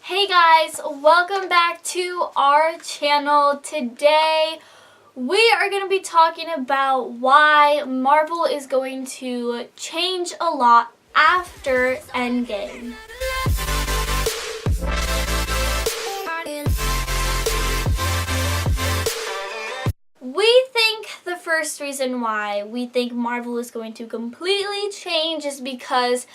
Hey guys, welcome back to our channel. Today we are going to be talking about why Marvel is going to change a lot after Endgame. We think the first reason why we think Marvel is going to completely change is because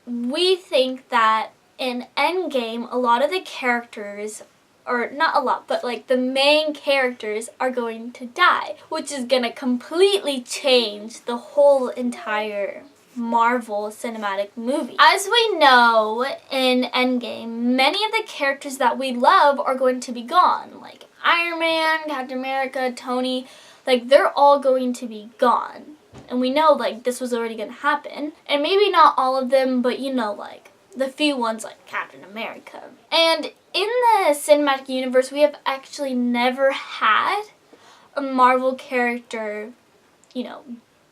we think that in Endgame, a lot of the characters, or not a lot, but like the main characters are going to die, which is going to completely change the whole entire Marvel cinematic movie. As we know, in Endgame, many of the characters that we love are going to be gone, like Iron Man, Captain America, Tony, like they're all going to be gone. And we know like this was already going to happen. And maybe not all of them, but you know, like the few ones like Captain America. And in the cinematic universe, we have actually never had a Marvel character,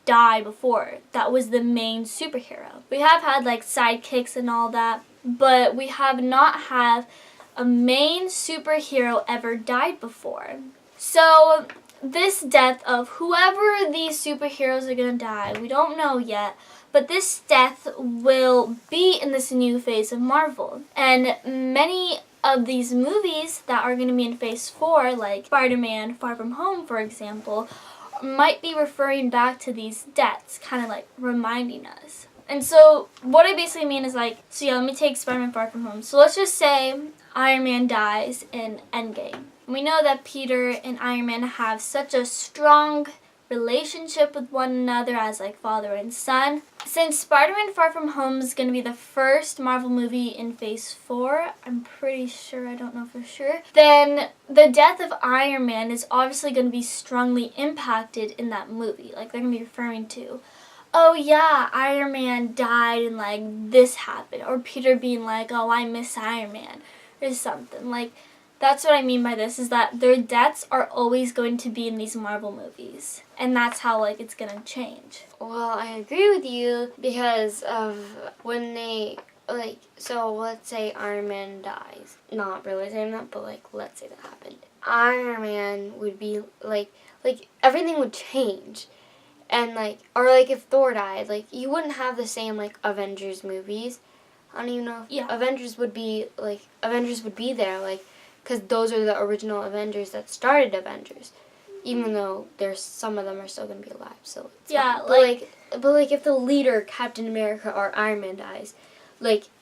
die before that was the main superhero. We have had like sidekicks and all that, but we have not had a main superhero ever died before. So this death of whoever these superheroes are going to die, we don't know yet, but this death will be in this new phase of Marvel. And many of these movies that are going to be in phase 4, like Spider-Man Far From Home, for example, might be referring back to these deaths, kind of like reminding us. And so what I basically mean is like, let me take Spider-Man Far From Home. So let's just say Iron Man dies in Endgame. We know that Peter and Iron Man have such a strong relationship with one another as like father and son. Since Spider-Man Far From Home is going to be the first Marvel movie in phase 4, I'm pretty sure, I don't know for sure, then the death of Iron Man is obviously going to be strongly impacted in that movie. Like they're going to be referring to, oh yeah, Iron Man died and like this happened. Or Peter being like, oh, I miss Iron Man or something. Like that's what I mean by this, is that their deaths are always going to be in these Marvel movies. And that's how, like, it's going to change. Well, I agree with you because of when they, so let's say Iron Man dies. Not really saying that, but, let's say that happened. Iron Man would be, everything would change. And, or if Thor died, you wouldn't have the same, Avengers movies. I don't even know if Avengers would be there, because those are the original Avengers that started Avengers, even though there's some of them are still gonna be alive. So it's fine. But if the leader Captain America or Iron Man dies,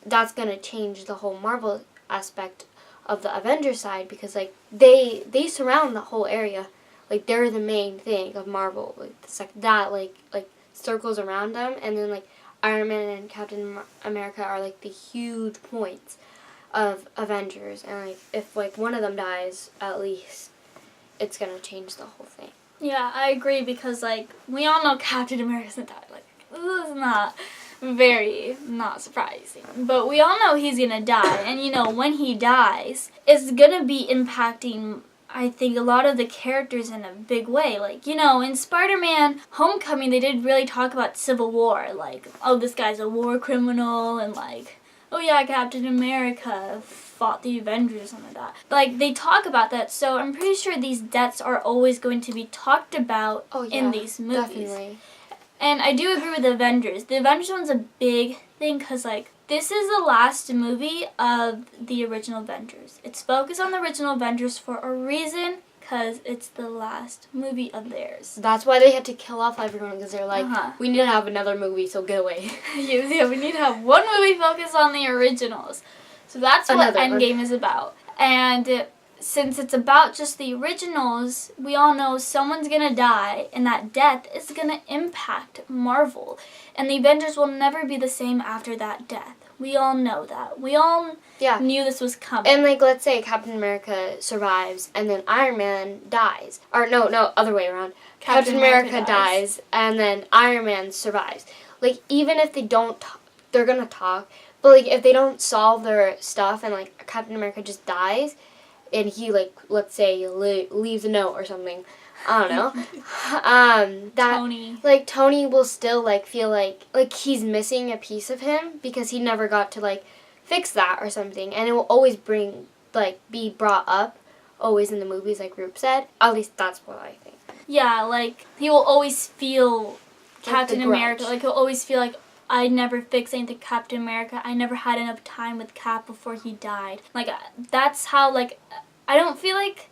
that's gonna change the whole Marvel aspect of the Avengers side, because they surround the whole area, they're the main thing of Marvel. That circles around them, and then Iron Man and Captain America are the huge points of Avengers, and if one of them dies, at least it's gonna change the whole thing. Yeah, I agree, because we all know Captain America's gonna die. This is not surprising, but we all know he's gonna die, and when he dies, it's gonna be impacting, I think, a lot of the characters in a big way. In Spider-Man Homecoming, they did really talk about Civil War, oh, this guy's a war criminal, and oh yeah, Captain America fought the Avengers and all that. They talk about that, so I'm pretty sure these deaths are always going to be talked about in these movies. Definitely. And I do agree with the Avengers. The Avengers one's a big thing, because this is the last movie of the original Avengers. It's focused on the original Avengers for a reason, because it's the last movie of theirs. That's why they had to kill off everyone, because they're we need to have another movie, so get away. Yeah, we need to have one movie focused on the originals. So that's what Endgame is about. And since it's about just the originals, we all know someone's going to die, and that death is going to impact Marvel. And the Avengers will never be the same after that death. We all know that. We all knew this was coming. And let's say Captain America survives, and then Iron Man dies. Or no, other way around. Captain America dies, and then Iron Man survives. Even if they don't, they're going to talk. But if they don't solve their stuff, and Captain America just dies, and he let's say leaves a note or something, I don't know. Tony will still feel like he's missing a piece of him, because he never got to fix that or something, and it will always be brought up, always in the movies, like Roop said. At least that's what I think. Yeah, like, he will always feel Captain the America. grudge. Like, he'll always feel like, I never fixed anything Captain America. I never had enough time with Cap before he died. Like, that's how, like, I feel like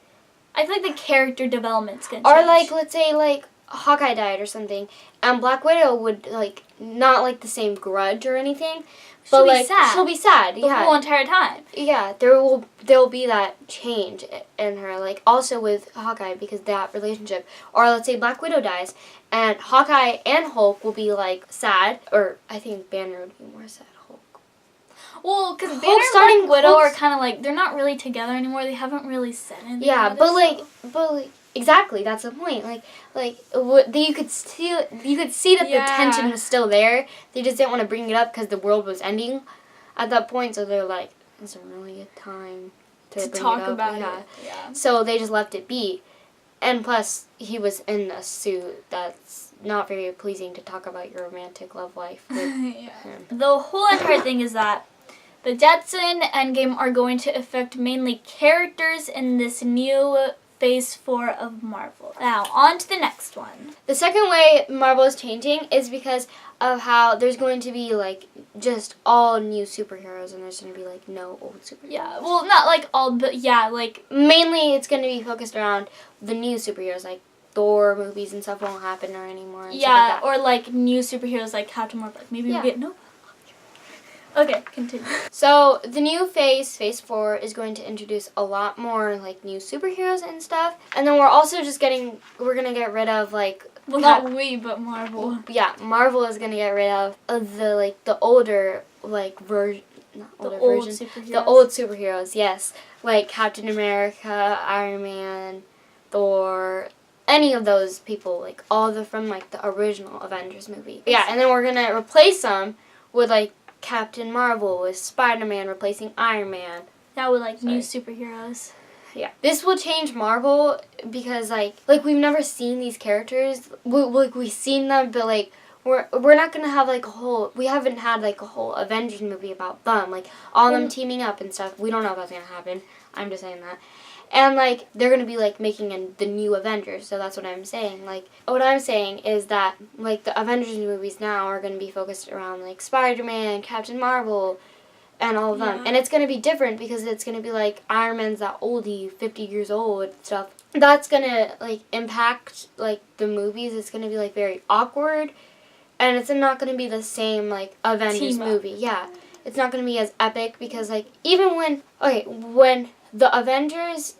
the character development's gonna change. Or, like, let's say, like, Hawkeye died or something, and Black Widow would, like, not, like, the same grudge or anything. She'll But, be like, sad. she'll be sad, The yeah. whole entire time. Yeah, there'll be that change in her, like, also with Hawkeye, because that relationship. Or let's say Black Widow dies, and Hawkeye and Hulk will be, like, sad, or I think Banner would be more sad. Hulk. Well, because Banner Hulk's and Black starting- Widow are Hulk's- kind of like, they're not really together anymore. They haven't really said anything Yeah, about but it, like, exactly, that's the point. You could see that Yeah. the tension was still there. They just didn't want to bring it up because the world was ending at that point. So they're like, "It's a really good time to bring talk it up." about Yeah. it. Yeah. So they just left it be, and plus he was in a suit that's not very pleasing to talk about your romantic love life with Yeah. him. The whole entire thing is that the deaths in Endgame are going to affect mainly characters in this new Phase 4 of Marvel. Now, on to the next one. The second way Marvel is changing is because of how there's going to be, like, just all new superheroes, and there's going to be, like, no old superheroes. Yeah, well, not like all, but yeah, like... Mainly it's going to be focused around the new superheroes, like Thor movies and stuff won't happen or anymore. And Yeah, stuff like or like new superheroes like Captain Marvel. Like, maybe Yeah. we get Nova. Okay, continue. that. So the new Phase 4, is going to introduce a lot more, like, new superheroes and stuff. And then we're also we're going to get rid of, like... Well, not we, but Marvel. Yeah, Marvel is going to get rid of the older, like, version... Not older version. Superheroes. The old superheroes, yes. Like Captain America, Iron Man, Thor, any of those people, like all from like the original Avengers movie. Yeah, and then we're gonna replace them with like Captain Marvel, with Spider-Man replacing Iron Man. That with like new superheroes. Yeah, this will change Marvel because like we've never seen these characters. We've seen them, but like we're not gonna have like we haven't had like a whole Avengers movie about them, like all of them teaming up and stuff. We don't know if that's gonna happen. I'm just saying that. And, like, they're going to be, like, making the new Avengers, so that's what I'm saying. Like, what I'm saying is that, like, the Avengers movies now are going to be focused around, like, Spider-Man, Captain Marvel, and all of them. And it's going to be different because it's going to be, like, Iron Man's that oldie, 50 years old stuff. That's going to, like, impact, like, the movies. It's going to be, like, very awkward, and it's not going to be the same, like, Avengers movie. Yeah. It's not going to be as epic because, like, even when the Avengers,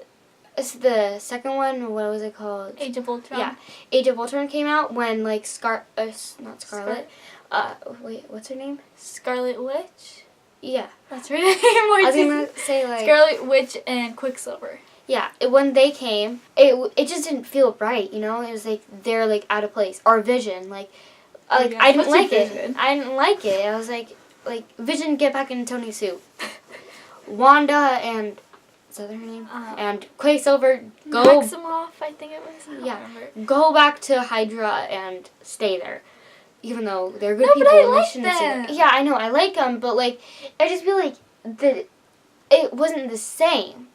the second one, what was it called? Age of Ultron. Yeah, Age of Ultron came out when, like, not Scarlet. Wait, what's her name? Scarlet Witch? Yeah. That's her name. I was going to say, like... Scarlet Witch and Quicksilver. Yeah, when they came, it just didn't feel right, you know? It was, like, they're, like, out of place. Or Vision, like I didn't like it. I didn't like it. I was like, Vision, get back in Tony's suit. Wanda and... Is that her name? And Quicksilver, go... Maximoff, I think it was. I don't remember. Go back to Hydra and stay there. Even though they're good No, people. but I and they like shouldn't see them. that. Yeah, I know, I like them, but, like, I just feel like it wasn't the same.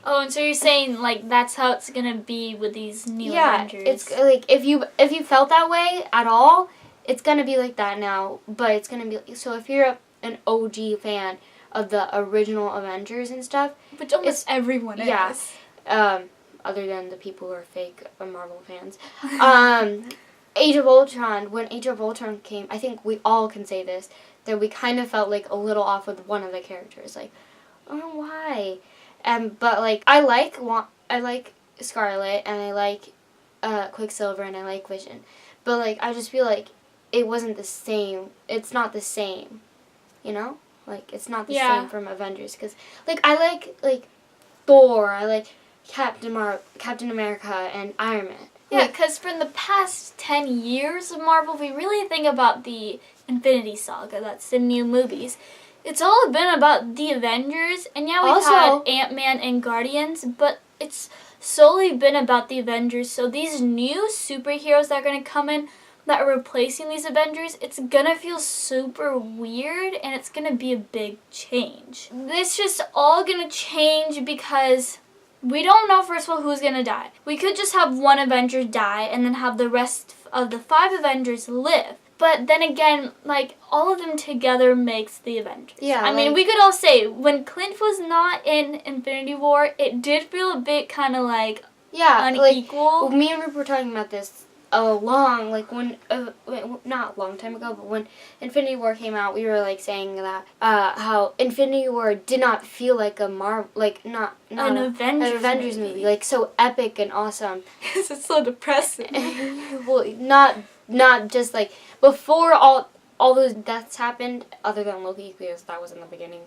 Oh, and so you're saying, like, that's how it's gonna be with these new Avengers. It's, like, if you felt that way at all, it's gonna be like that now, but it's gonna be... So if you're an OG fan of the original Avengers and stuff... Which almost everyone is. Yeah. Other than the people who are fake Marvel fans. Age of Ultron, when Age of Ultron came, I think we all can say this, that we kind of felt, like, a little off with one of the characters. Like, oh, why? But, like, I like Scarlet, and I like Quicksilver, and I like Vision. But, like, I just feel like it wasn't the same. It's not the same, you know? Like, it's not the same from Avengers. Because, like, I like Thor, I like Captain America, and Iron Man. Yeah, because for the past 10 years of Marvel, if we really think about the Infinity Saga, that's the new movies, it's all been about the Avengers, and yeah, we've had Ant-Man and Guardians, but it's solely been about the Avengers, so these new superheroes that are going to come in, that are replacing these Avengers, it's gonna feel super weird and it's gonna be a big change. This just all gonna change because we don't know, first of all, who's gonna die. We could just have one Avenger die and then have the rest of the 5 Avengers live. But then again, like, all of them together makes the Avengers. Yeah. I mean, we could all say, when Clint was not in Infinity War, it did feel a bit kind of like unequal. Like, me and Roop were talking about this not a long time ago, but when Infinity War came out, we were like saying that how Infinity War did not feel like a an Avengers movie, like so epic and awesome. It's so depressing. Well, not just like before all those deaths happened, other than Loki, because that was in the beginning.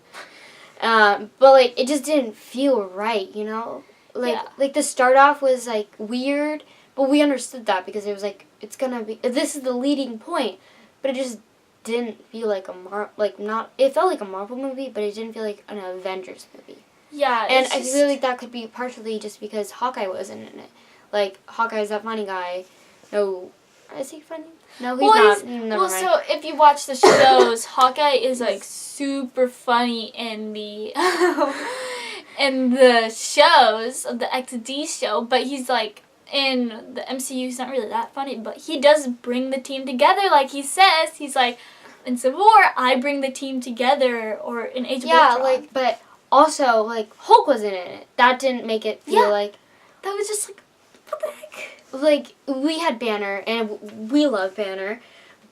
But like it just didn't feel right, you know. Like the start off was like weird. But we understood that because it was like, this is the leading point. But it just didn't feel like it felt like a Marvel movie, but it didn't feel like an Avengers movie. Yeah. And I feel like that could be partially just because Hawkeye wasn't in it. Like, Hawkeye's that funny guy. No, is he funny? No, he's not. Never mind. So if you watch the shows, Hawkeye is like super funny in the in the shows of the XD show, but he's like, in the MCU, he's not really that funny, but he does bring the team together. Like he says, he's like, in Civil War, I bring the team together, or in Age of Ultron. But also, like, Hulk wasn't in it. That didn't make it feel like... That was just like, what the heck? Like, we had Banner, and we love Banner,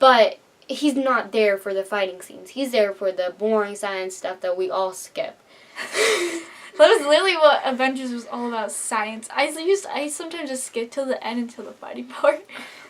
but he's not there for the fighting scenes. He's there for the boring science stuff that we all skip. That was literally what Avengers was all about, science. I sometimes just skip till the end until the fighting part.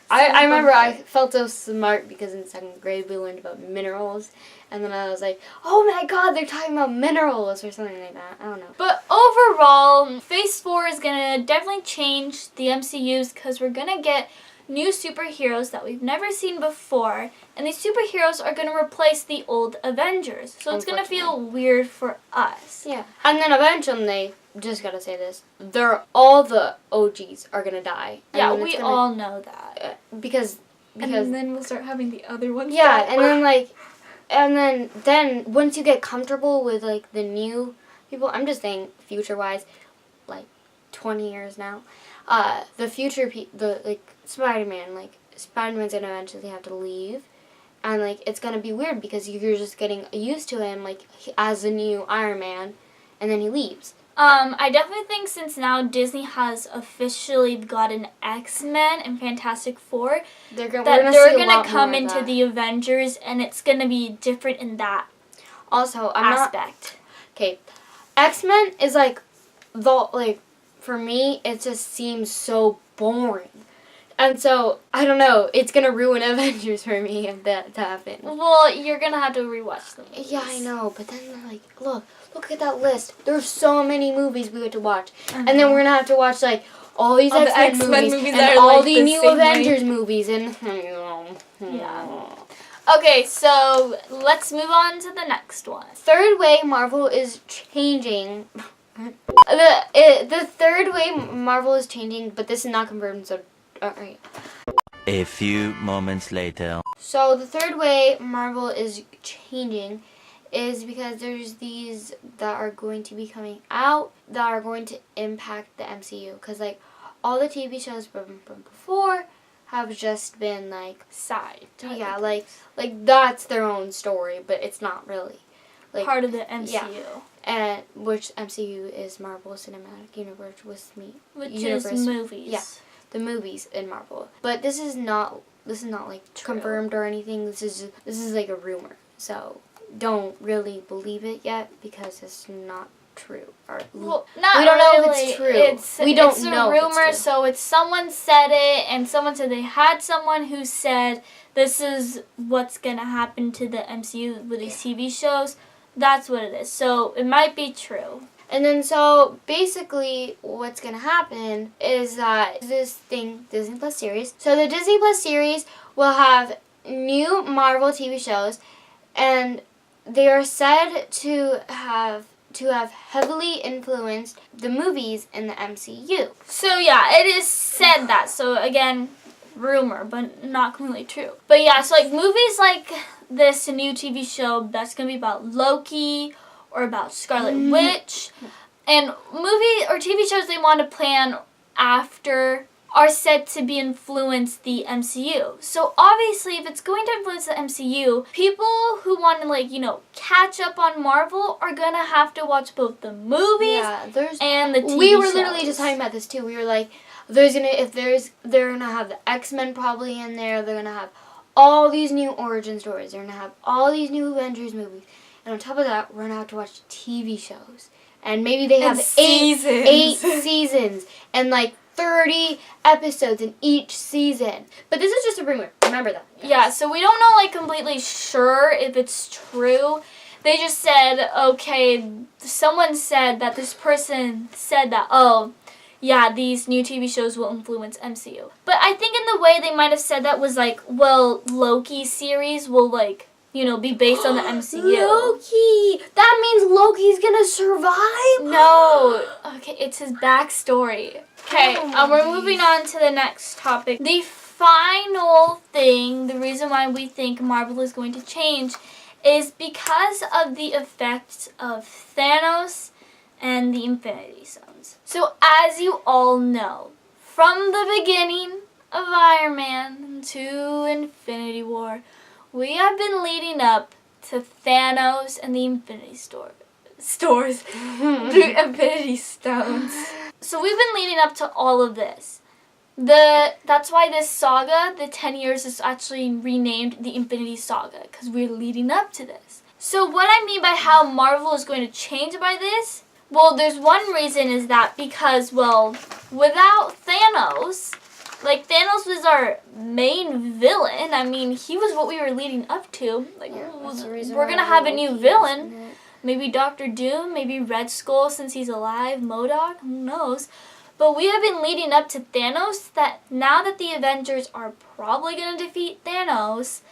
I remember I felt so smart because in 2nd grade we learned about minerals, and then I was like, oh my god, they're talking about minerals or something like that. I don't know. But overall, Phase 4 is going to definitely change the MCUs because we're going to get new superheroes that we've never seen before, and these superheroes are going to replace the old Avengers. So it's going to feel weird for us. Yeah. And then eventually, just gotta say this, all the OGs are going to die. Yeah, we all know that. Because and then we'll start having the other ones. Yeah, and then once you get comfortable with like the new people, I'm just saying future-wise, like 20 years now, the future Spider-Man's gonna eventually have to leave, and like it's gonna be weird because you're just getting used to him like as a new Iron Man, and then he leaves. I definitely think since now Disney has officially gotten X-Men and Fantastic Four, they're gonna come into the Avengers, and it's gonna be different in that aspect. Okay, X-Men is for me, it just seems so boring. And so, I don't know, it's going to ruin Avengers for me if that happens. Well, you're going to have to rewatch them. Yeah, I know, but then, like, look at that list. There's so many movies we have to watch. And then we're going to have to watch, like, all these X-Men movies and all the new Avengers movies. And yeah. Okay, so let's move on to the next one. Third way Marvel is changing... The third way Marvel is changing, but this is not confirmed, so... Alright. A few moments later. So the third way Marvel is changing is because there's these that are going to be coming out that are going to impact the MCU. Because, like, all the TV shows from before have just been, like, side. Yeah, like that's their own story, but it's not really. Like, part of the MCU. Yeah. And which MCU is Marvel Cinematic Universe with me. Which is movies. Yeah, the movies in Marvel. But this is not like confirmed or anything. This is like a rumor. So don't really believe it yet because it's not true. Well, we don't know if it's true. We don't know. It's a rumor, so it's someone said it, and someone said they had someone who said this is what's gonna happen to the MCU with these TV shows. That's what it is. So it might be true. And then so basically what's going to happen is that this thing, Disney Plus series. So the Disney Plus series will have new Marvel TV shows, and they are said to have heavily influenced the movies in the MCU. So yeah, it is said that. So again, rumor, but not completely true. But yeah, so like movies like this new TV show that's gonna be about Loki or about Scarlet Witch, and movie or TV shows they want to plan after are said to be influence the MCU. So obviously, if it's going to influence the MCU, people who want to like, catch up on Marvel are gonna have to watch both the movies and the TV We were shows. literally just talking about this too. We were like, they're gonna have the X-Men probably in there. They're gonna have all these new origin stories. They're gonna have all these new Avengers movies. And on top of that, we're gonna have to watch TV shows. And maybe they have eight seasons and like 30 episodes in each season. But this is just a rumor. Remember that. Yes. Yeah, so we don't know like completely sure if it's true. They just said, okay, someone said that this person said that, oh, yeah, these new TV shows will influence MCU. But I think in the way they might have said that was like, well, Loki series will like, be based on the MCU. Loki! That means Loki's gonna survive? No. Okay, it's his backstory. Okay, we're moving on to the next topic. The final thing, the reason why we think Marvel is going to change is because of the effects of Thanos and the Infinity Stones. So as you all know, from the beginning of Iron Man to Infinity War, we have been leading up to Thanos and the Infinity the Infinity Stones. So we've been leading up to all of this. That's why this saga, the 10 years, is actually renamed the Infinity Saga, because we're leading up to this. So what I mean by how Marvel is going to change by this, well, there's one reason is that because, well, without Thanos, like, Thanos was our main villain. I mean, he was what we were leading up to. Like, we're going to have a new villain. Maybe Doctor Doom, maybe Red Skull since he's alive, MODOK, who knows. But we have been leading up to Thanos, that now that the Avengers are probably going to defeat Thanos,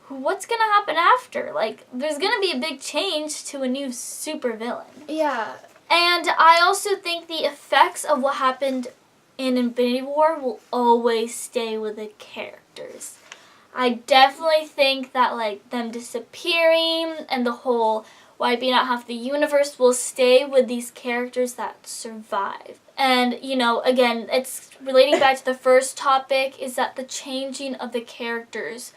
what's going to happen after? Like, there's going to be a big change to a new super villain. Yeah. And I also think the effects of what happened in Infinity War will always stay with the characters. I definitely think that like them disappearing and the whole wiping out half the universe will stay with these characters that survive. And, again, it's relating back to the first topic is that the changing of the characters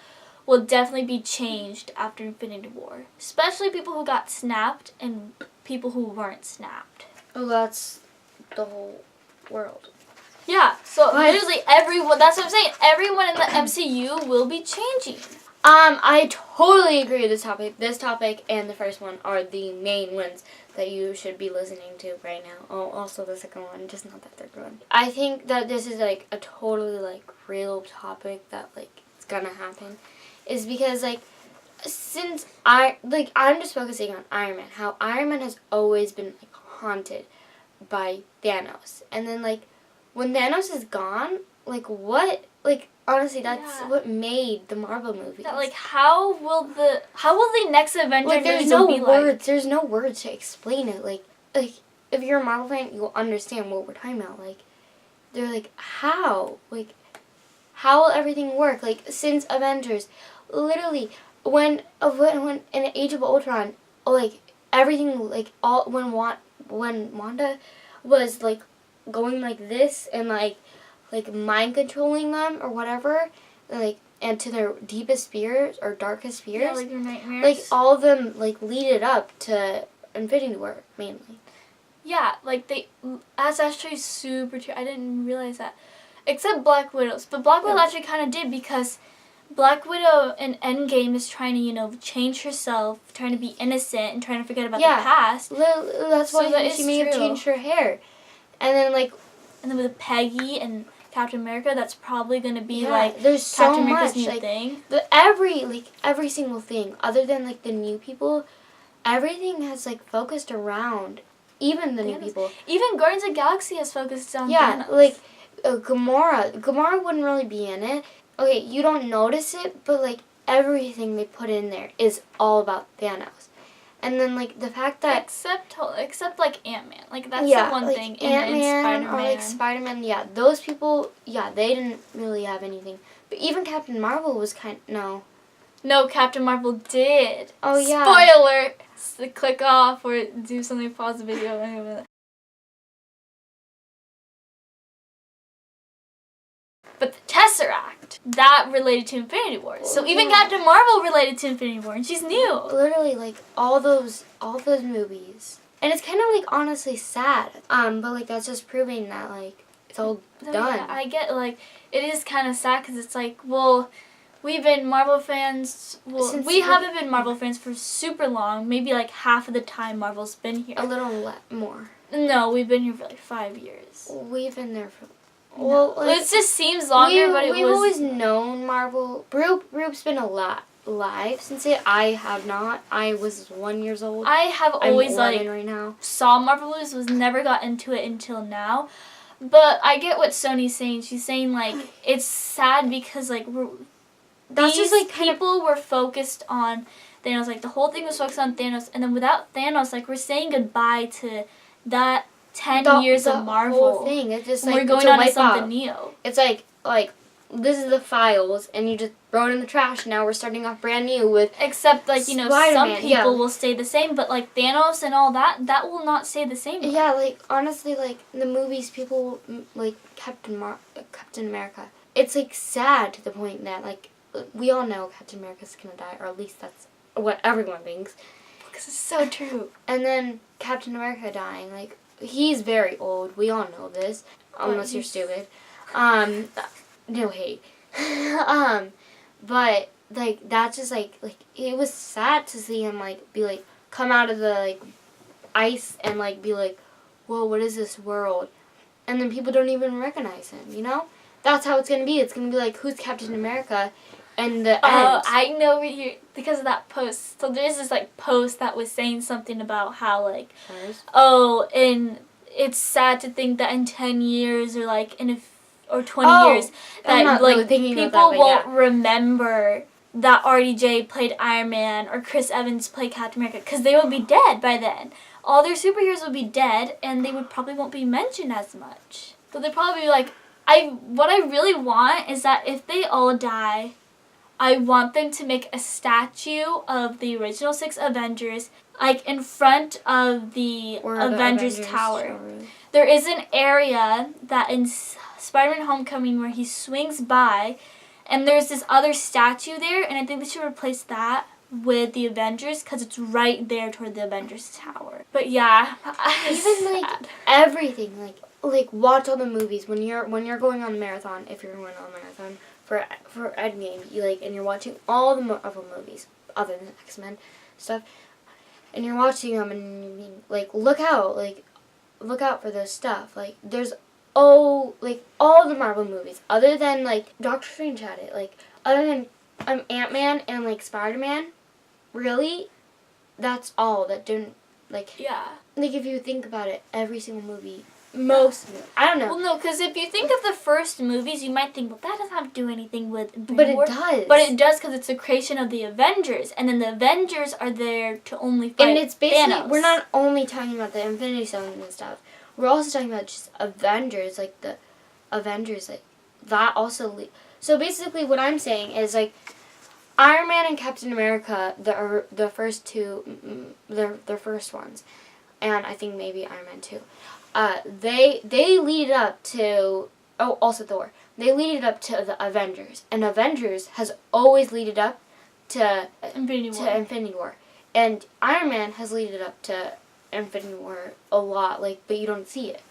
will definitely be changed after Infinity War. Especially people who got snapped and people who weren't snapped. Oh, that's the whole world. Yeah, so literally everyone, that's what I'm saying, everyone in the MCU will be changing. I totally agree with this topic. This topic and the first one are the main ones that you should be listening to right now. Oh, also the second one, just not the third one. I think that this is like a totally like real topic that like it's gonna happen, is because like since I'm just focusing on Iron Man, how Iron Man has always been like haunted by Thanos, and then like when Thanos is gone, like what, like honestly, that's what made the Marvel movies. That, like, how will the next Avengers like, there's no words. like? There's no words to explain it. Like if you're a Marvel fan, you'll understand what we're talking about. Like, they're like, how will everything work? Like, since Avengers, literally, when in Age of Ultron, like everything, like all when Wanda was like going like this and like mind controlling them or whatever, like, and to their deepest fears or darkest fears. Yeah, like their nightmares. Like all of them like lead it up to Infinity War mainly. Yeah, like that's actually super true. I didn't realize that. Except Black Widows. But Black Widow actually kind of did, because Black Widow in Endgame is trying to, change herself, trying to be innocent and trying to forget about the past. That's why she may have changed her hair. And then with Peggy and Captain America, that's probably going to be there's so Captain America's much new thing. Every single thing, other than like the new people, everything has like focused around even the new people. Even Guardians of the Galaxy has focused on Thanos. Thanos. Gamora wouldn't really be in it. Okay, you don't notice it, but like everything they put in there is all about Thanos. And then, like, the fact that... Except like, Ant-Man. Like, that's yeah, the one like, thing Ant-Man in Spider-Man. or, like, Spider-Man, yeah. Those people, yeah, they didn't really have anything. But even Captain Marvel was no. No, Captain Marvel did. Oh, yeah. Spoiler! So click off or do something, pause the video. But the Tesseract, that related to Infinity War. So even Captain Marvel related to Infinity War, and she's new. Literally, like, all those movies. And it's kind of, like, honestly sad. But, like, that's just proving that, like, it's all done. Yeah, I get, like, it is kind of sad because it's like, well, we've been Marvel fans, we haven't been Marvel fans for super long. Maybe, like, half of the time Marvel's been here. A little more. No, we've been here for, like, 5 years. We've been there for... Well, like, it just seems longer, but we've always known Marvel. Roop's been alive since it. I have not. I was 1 year old. I have always, like, right now. saw Marvel movies, was never got into it until now. But I get what Sony's saying. She's saying, like, it's sad because, like, people were focused on Thanos. Like, the whole thing was focused on Thanos. And then without Thanos, like, we're saying goodbye to that 10 years of Marvel. The whole thing. It's just, like, we're going on to something new. It's like, this is the files, and you just throw it in the trash. Now we're starting off brand new with... Except, like, you know, Spider-Man, some people will stay the same, but, like, Thanos and all that will not stay the same. Yeah, like, honestly, like, in the movies, people, like, Captain America, it's, like, sad to the point that, like, we all know Captain America's gonna die, or at least that's what everyone thinks. Because it's so true. And then Captain America dying, like, he's very old. We all know this, unless you're stupid. No hate. But, like, that's just, like, it was sad to see him, like, be, like, come out of the, like, ice and, like, be, like, whoa, what is this world? And then people don't even recognize him, you know? That's how it's going to be. It's going to be, like, who's Captain America? And the end. I know because of that post. So there's this, like, post that was saying something about how, like, and it's sad to think that in 10 years or, like, or 20 years that, like, really people won't remember that RDJ played Iron Man or Chris Evans played Captain America because they will be dead by then. All their superheroes will be dead and they would probably won't be mentioned as much. So they'll probably be like, what I really want is that if they all die, I want them to make a statue of the original 6 Avengers, like, in front of the Avengers Tower. There is an area that in Spider-Man Homecoming where he swings by, and there's this other statue there, and I think they should replace that with the Avengers because it's right there toward the Avengers Tower. But yeah, even like everything, like watch all the movies when you're going on a marathon. If you're going on a marathon for Endgame, and you're watching all the Marvel movies other than X-Men stuff, and you're watching them, and you like look out for those stuff. Like there's all the Marvel movies other than like Doctor Strange had it. Like other than Ant-Man and like Spider-Man, really, that's all that didn't like. Yeah. Like if you think about it, every single movie. Most of it. I don't know. Well, no, because if you think of the first movies, you might think, well, that doesn't have to do anything with Infinity But War. it does. But it does because it's the creation of the Avengers. And then the Avengers are there to only fight And it's basically, Thanos. We're not only talking about the Infinity Stones and stuff. We're also talking about just Avengers, like the Avengers, like that also. So basically what I'm saying is like Iron Man and Captain America, the first two, their first ones. And I think maybe Iron Man 2. They lead up to also Thor. They lead it up to the Avengers, and Avengers has always leaded up to Infinity War, and Iron Man has leaded up to Infinity War a lot. But you don't see it.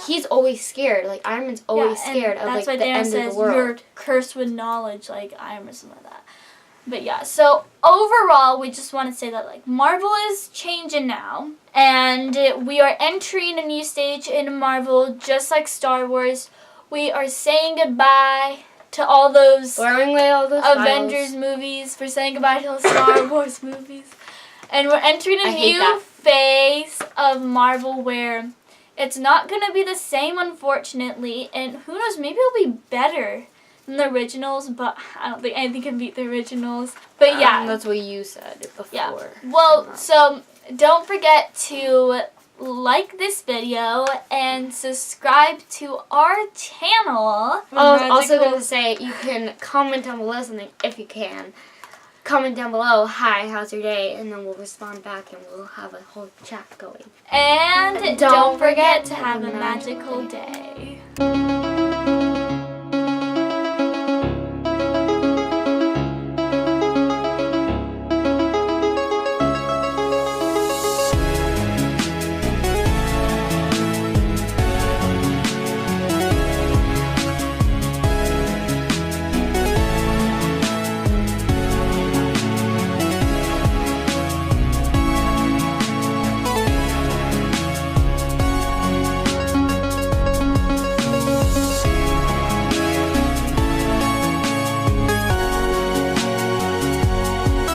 He's always scared. Like Iron Man's always scared of like the end of the world. You're cursed with knowledge, like Iron Man, something like that. But yeah, so overall, we just want to say that like Marvel is changing now, and we are entering a new stage in Marvel, just like Star Wars. We are saying goodbye to all those throwing away all those Avengers movies. We're saying goodbye to those Star Wars movies, and we're entering a new phase of Marvel where it's not gonna be the same, unfortunately. And who knows? Maybe it'll be better. than the originals, but I don't think anything can beat the originals. But yeah. That's what you said before. Yeah. Well, so don't forget to like this video and subscribe to our channel. I was also going to say, you can comment down below something if you can. Comment down below, hi, how's your day? And then we'll respond back and we'll have a whole chat going. And don't forget to have a magical day.